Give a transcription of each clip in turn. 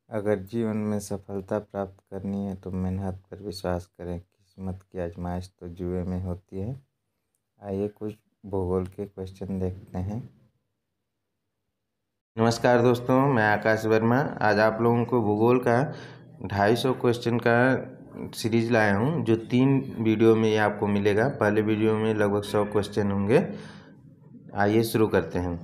अगर जीवन में सफलता प्राप्त करनी है तो मेहनत पर विश्वास करें। किस्मत की आजमाइश तो जुए में होती है। आइए कुछ भूगोल के क्वेश्चन देखते हैं। नमस्कार दोस्तों, मैं आकाश वर्मा। आज आप लोगों को भूगोल का 250 क्वेश्चन का सीरीज लाया हूं, जो 3 वीडियो में ये आपको मिलेगा। पहले वीडियो में लगभग 100 क्वेश्चन होंगे। आइए शुरू करते हैं।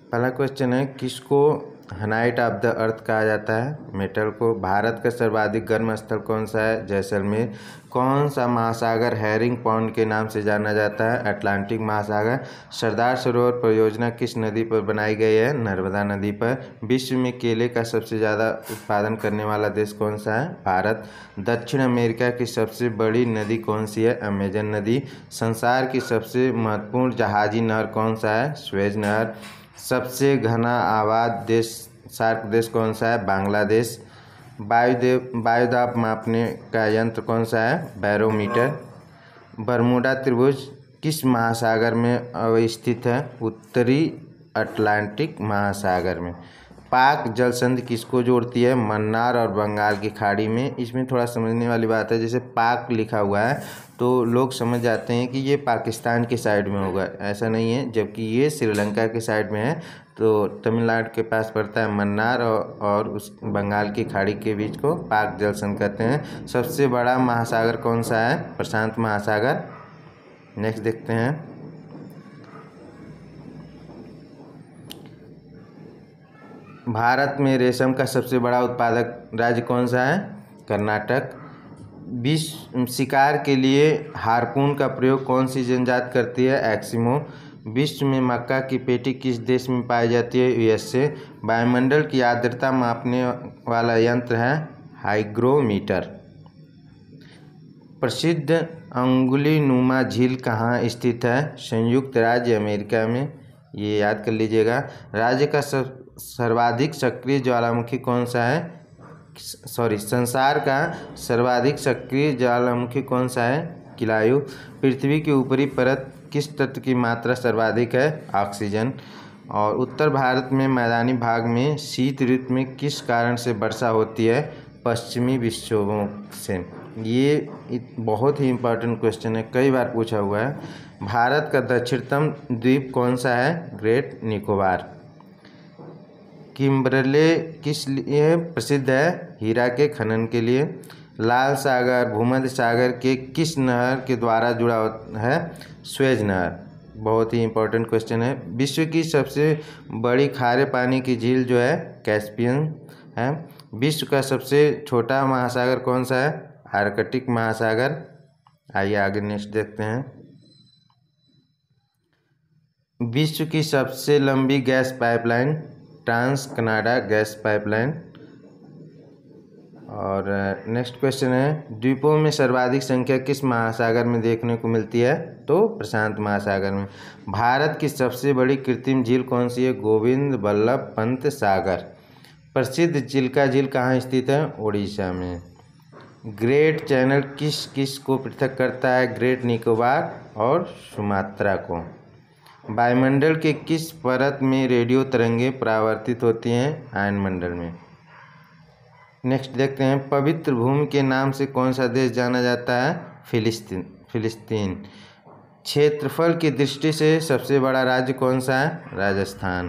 पहला क्वेश्चन है, किसको हनाइट ऑफ द अर्थ कहा जाता है? मेटल को। भारत का सर्वाधिक गर्म स्थल कौन सा है? जैसलमेर। कौन सा महासागर हैरिंग पॉन्ड के नाम से जाना जाता है? अटलांटिक महासागर। सरदार सरोवर परियोजना किस नदी पर बनाई गई है? नर्मदा नदी पर। विश्व में केले का सबसे ज़्यादा उत्पादन करने वाला देश कौन सा है? भारत। दक्षिण अमेरिका की सबसे बड़ी नदी कौन सी है? अमेजन नदी। संसार की सबसे महत्वपूर्ण जहाजी नहर कौन सा है? सुएज नहर। सबसे घना आबाद देश सार्क देश कौन सा है? बांग्लादेश। वायुदाब मापने का यंत्र कौन सा है? बैरोमीटर। बरमूडा त्रिभुज किस महासागर में अवस्थित है? उत्तरी अटलांटिक महासागर में। पाक जलसंधि किसको जोड़ती है? मन्नार और बंगाल की खाड़ी में। इसमें थोड़ा समझने वाली बात है, जैसे पाक लिखा हुआ है तो लोग समझ जाते हैं कि ये पाकिस्तान के साइड में होगा। ऐसा नहीं है, जबकि ये श्रीलंका के साइड में है। तो तमिलनाडु के पास पड़ता है मन्नार और उस बंगाल की खाड़ी के बीच को पाक जलसंधि कहते हैं। सबसे बड़ा महासागर कौन सा है? प्रशांत महासागर। नेक्स्ट देखते हैं। भारत में रेशम का सबसे बड़ा उत्पादक राज्य कौन सा है? कर्नाटक। विश्व शिकार के लिए हार्पून का प्रयोग कौन सी जनजाति करती है? एस्किमो। विश्व में मक्का की पेटी किस देश में पाई जाती है? यूएसए। वायुमंडल की आर्द्रता मापने वाला यंत्र है हाइग्रोमीटर। प्रसिद्ध अंगुलीनुमा झील कहाँ स्थित है? संयुक्त राज्य अमेरिका में। ये याद कर लीजिएगा। राज्य का सर्वाधिक सक्रिय ज्वालामुखी कौन सा है? संसार का सर्वाधिक सक्रिय ज्वालामुखी कौन सा है? किलायु। पृथ्वी की ऊपरी परत किस तत्व की मात्रा सर्वाधिक है? ऑक्सीजन। और उत्तर भारत में मैदानी भाग में शीत ऋतु में किस कारण से वर्षा होती है? पश्चिमी विक्षोभों से। ये बहुत ही इम्पोर्टेंट क्वेश्चन है, कई बार पूछा हुआ है। भारत का दक्षिणतम द्वीप कौन सा है? ग्रेट निकोबार। किम्बरले किस लिए प्रसिद्ध है? हीरा के खनन के लिए। लाल सागर भूमध्य सागर के किस नहर के द्वारा जुड़ा है? सुएज नहर। बहुत ही इम्पोर्टेंट क्वेश्चन है। विश्व की सबसे बड़ी खारे पानी की झील जो है कैस्पियन है। विश्व का सबसे छोटा महासागर कौन सा है? आर्कटिक महासागर। आइए आगे नेक्स्ट देखते हैं। विश्व की सबसे लंबी gas pipeline trans Canada gas pipeline. और नेक्स्ट क्वेश्चन है, द्वीपों में सर्वाधिक संख्या किस महासागर में देखने को मिलती है? तो प्रशांत महासागर में। भारत की सबसे बड़ी कृत्रिम झील कौन सी है? गोविंद बल्लभ पंत सागर। प्रसिद्ध चिल्का झील कहाँ स्थित है? उड़ीसा में। ग्रेट चैनल किस किस को पृथक करता है? ग्रेट निकोबार और सुमात्रा को। वायुमंडल के किस परत में रेडियो तरंगें परावर्तित होती हैं? आयनमंडल में। नेक्स्ट देखते हैं, पवित्र भूमि के नाम से कौन सा देश जाना जाता है? फिलिस्तीन। क्षेत्रफल की दृष्टि से सबसे बड़ा राज्य कौन सा है? राजस्थान।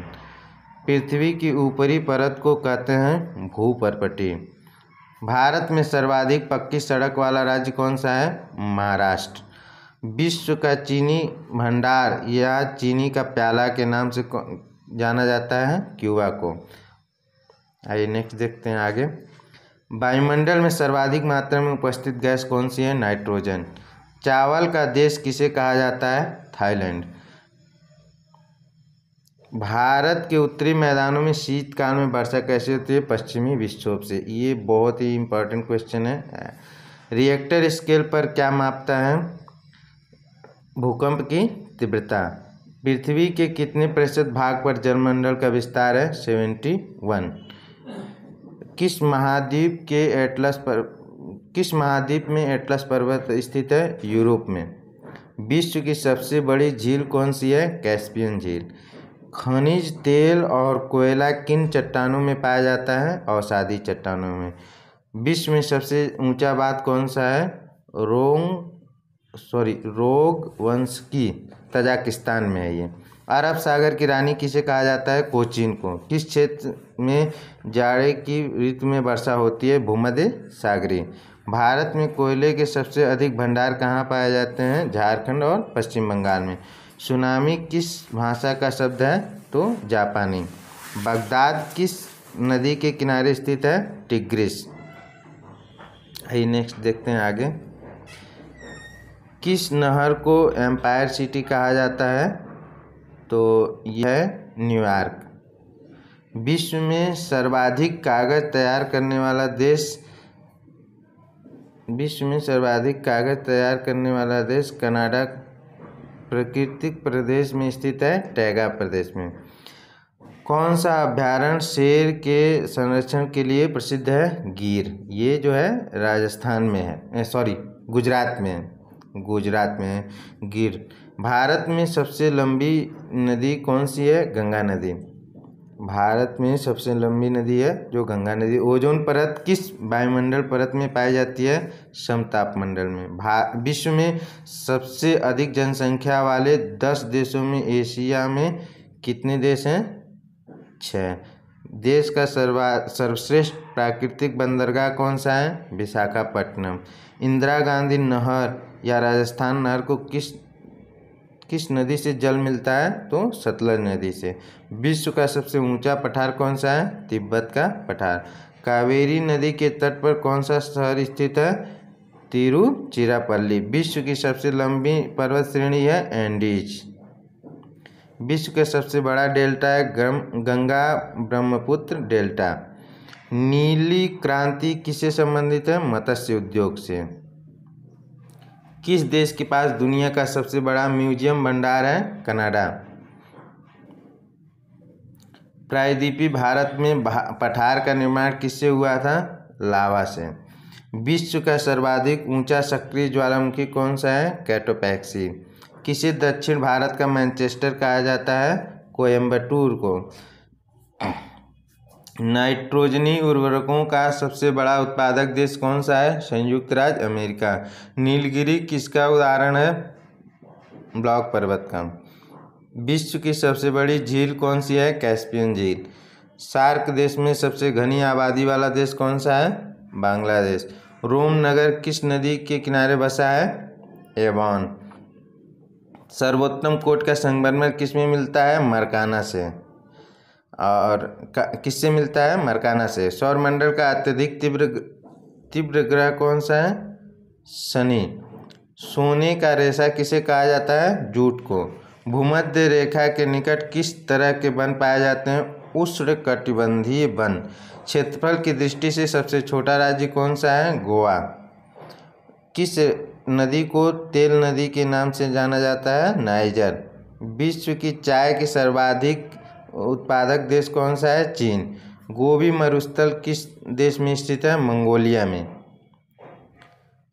पृथ्वी की ऊपरी परत को कहते हैं भूपर्पटी। भारत में सर्वाधिक पक्की सड़क वाला राज्य कौन सा है? महाराष्ट्र। विश्व का चीनी भंडार या चीनी का प्याला के नाम से जाना जाता है? क्यूबा को। आइए नेक्स्ट देखते हैं आगे। वायुमंडल में सर्वाधिक मात्रा में उपस्थित गैस कौन सी है? नाइट्रोजन। चावल का देश किसे कहा जाता है? थाईलैंड। भारत के उत्तरी मैदानों में शीतकाल में वर्षा कैसे होती है? पश्चिमी विक्षोभ से। ये बहुत ही इम्पोर्टेंट क्वेश्चन है। रिएक्टर स्केल पर क्या मापता है? भूकंप की तीव्रता। पृथ्वी के कितने प्रतिशत भाग पर जलमंडल का विस्तार है? 71। किस महाद्वीप में एटलस पर्वत स्थित है? यूरोप में। विश्व की सबसे बड़ी झील कौन सी है? कैस्पियन झील। खनिज तेल और कोयला किन चट्टानों में पाया जाता है? अवसादी चट्टानों में। विश्व में सबसे ऊंचा बात कौन सा है? रोग वंश की, तजाकिस्तान में है ये। अरब सागर की रानी किसे कहा जाता है? कोचीन को। किस क्षेत्र में जाड़े की ऋतु में वर्षा होती है? भूमध्य सागरीय। भारत में कोयले के सबसे अधिक भंडार कहाँ पाए जाते हैं? झारखंड और पश्चिम बंगाल में। सुनामी किस भाषा का शब्द है? तो जापानी। बगदाद किस नदी के किनारे स्थित है? टिग्रिस। आइए नेक्स्ट देखते हैं आगे। किस नहर को एम्पायर सिटी कहा जाता है? तो यह है न्यूयॉर्क। विश्व में सर्वाधिक कागज तैयार करने वाला देश कनाडा प्राकृतिक प्रदेश में स्थित है, टैगा प्रदेश में। कौन सा अभयारण्य शेर के संरक्षण के लिए प्रसिद्ध है? गिर। ये जो है राजस्थान में है, गुजरात में है गिर। भारत में सबसे लंबी नदी कौन सी है? गंगा नदी। भारत में सबसे लंबी नदी है जो गंगा नदी। ओजोन परत किस वायुमंडल परत में पाई जाती है? समताप मंडल में। विश्व में सबसे अधिक जनसंख्या वाले 10 देशों में एशिया में कितने देश हैं? 6। देश का सर्वश्रेष्ठ प्राकृतिक बंदरगाह कौन सा है? विशाखापट्टनम। इंदिरा गांधी नहर या राजस्थान नहर को किस नदी से जल मिलता है? तो सतलज नदी से। विश्व का सबसे ऊंचा पठार कौन सा है? तिब्बत का पठार। कावेरी नदी के तट पर कौन सा शहर स्थित है? तिरुचिरापल्ली। विश्व की सबसे लंबी पर्वत श्रेणी है एंडीज। विश्व का सबसे बड़ा डेल्टा है गंगा ब्रह्मपुत्र डेल्टा। नीली क्रांति किससे संबंधित है? मत्स्य उद्योग से। किस देश के पास दुनिया का सबसे बड़ा म्यूजियम भंडार है? कनाडा। प्रायद्वीपीय भारत में पठार का निर्माण किससे हुआ था? लावा से। विश्व का सर्वाधिक ऊंचा सक्रिय ज्वालामुखी कौन सा है? कैटोपैक्सी। किसे दक्षिण भारत का मैनचेस्टर कहा जाता है? कोयम्बटूर को। नाइट्रोजनी उर्वरकों का सबसे बड़ा उत्पादक देश कौन सा है? संयुक्त राज्य अमेरिका। नीलगिरी किसका उदाहरण है? ब्लॉक पर्वत का। विश्व की सबसे बड़ी झील कौन सी है? कैस्पियन झील। सार्क देश में सबसे घनी आबादी वाला देश कौन सा है? बांग्लादेश। रोम नगर किस नदी के किनारे बसा है? एवॉन। सर्वोत्तम कोट का संगमरमर किस में मिलता है? मरकाना से। और किससे मिलता है? मरकाना से। सौरमंडल का अत्यधिक तीव्र ग्रह कौन सा है? शनि। सोने का रेशा किसे कहा जाता है? जूट को। भूमध्य रेखा के निकट किस तरह के वन पाए जाते हैं? उष्णकटिबंधीय वन। क्षेत्रफल की दृष्टि से सबसे छोटा राज्य कौन सा है? गोवा। किस नदी को तेल नदी के नाम से जाना जाता है? नाइजर। विश्व की चाय के सर्वाधिक उत्पादक देश कौन सा है? चीन। गोबी मरुस्थल किस देश में स्थित है? मंगोलिया में।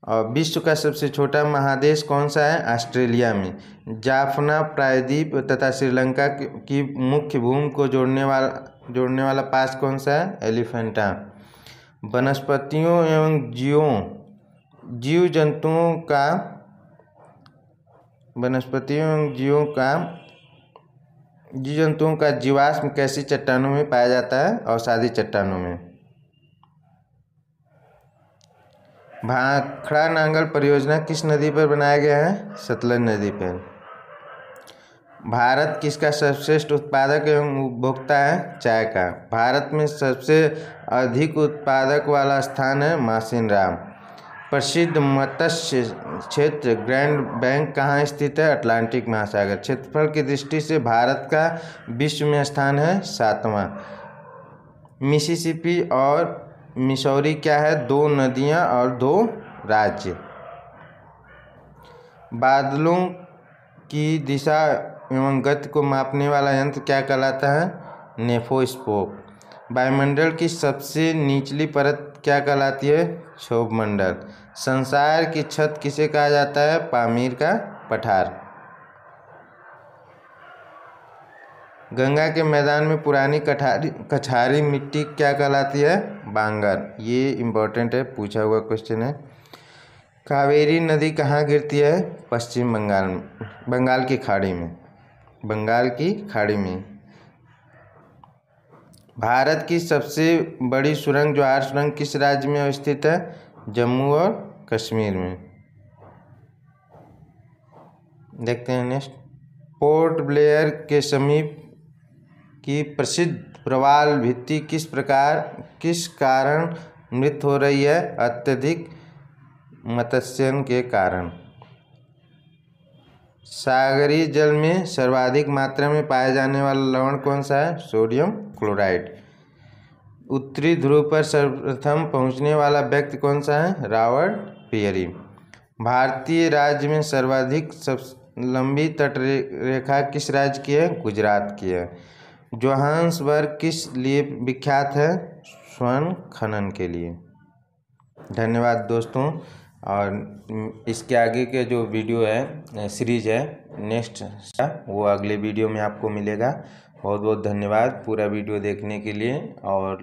और विश्व का सबसे छोटा महादेश कौन सा है? ऑस्ट्रेलिया में। जाफना प्रायद्वीप तथा श्रीलंका की मुख्य भूमि को जोड़ने वाला पास कौन सा है? एलिफेंटा। वनस्पतियों एवं जीव जंतुओं का जीवाश्म कैसी चट्टानों में पाया जाता है? अवसादी चट्टानों में। भाखड़ा नांगल परियोजना किस नदी पर बनाया गया है? सतलज नदी पर। भारत किसका सर्वश्रेष्ठ उत्पादक एवं उपभोक्ता है? चाय का। भारत में सबसे अधिक उत्पादक वाला स्थान है मासिनराम। प्रसिद्ध मत्स्य क्षेत्र ग्रैंड बैंक कहाँ स्थित है? अटलांटिक महासागर। क्षेत्रफल की दृष्टि से भारत का विश्व में स्थान है 7वां। मिसिसिपी और मिसौरी क्या है? 2 नदियाँ और 2 राज्य। बादलों की दिशा एवं गति को मापने वाला यंत्र क्या कहलाता है? नेफोस्कोप। वायुमंडल की सबसे निचली परत क्या कहलाती है? क्षोभमंडल। संसार की छत किसे कहा जाता है? पामीर का पठार। गंगा के मैदान में पुरानी कछारी मिट्टी क्या कहलाती है? बांगर। ये इम्पोर्टेंट है, पूछा हुआ क्वेश्चन है। कावेरी नदी कहाँ गिरती है? पश्चिम बंगाल में, बंगाल की खाड़ी में, बंगाल की खाड़ी में। भारत की सबसे बड़ी सुरंग जवाहर सुरंग किस राज्य में अवस्थित है? जम्मू और कश्मीर में। देखते हैं नेक्स्ट। पोर्ट ब्लेयर के समीप की प्रसिद्ध प्रवाल भित्ति किस कारण मृत हो रही है? अत्यधिक मत्स्यन के कारण। सागरीय जल में सर्वाधिक मात्रा में पाया जाने वाला लवण कौन सा है? Sodium chloride. उत्तरी ध्रुव पर सर्वप्रथम पहुंचने वाला व्यक्ति कौन सा है? Robert Peary. भारतीय राज्य में सर्वाधिक लंबी तटरेखा किस राज्य की है? गुजरात की है। जोहान्सबर्ग किस लिए विख्यात है? स्वर्ण खनन के लिए। धन्यवाद दोस्तों। और इसके आगे के जो वीडियो है, सीरीज है नेक्स्ट, वो अगले वीडियो में आपको मिलेगा। बहुत बहुत धन्यवाद पूरा वीडियो देखने के लिए। और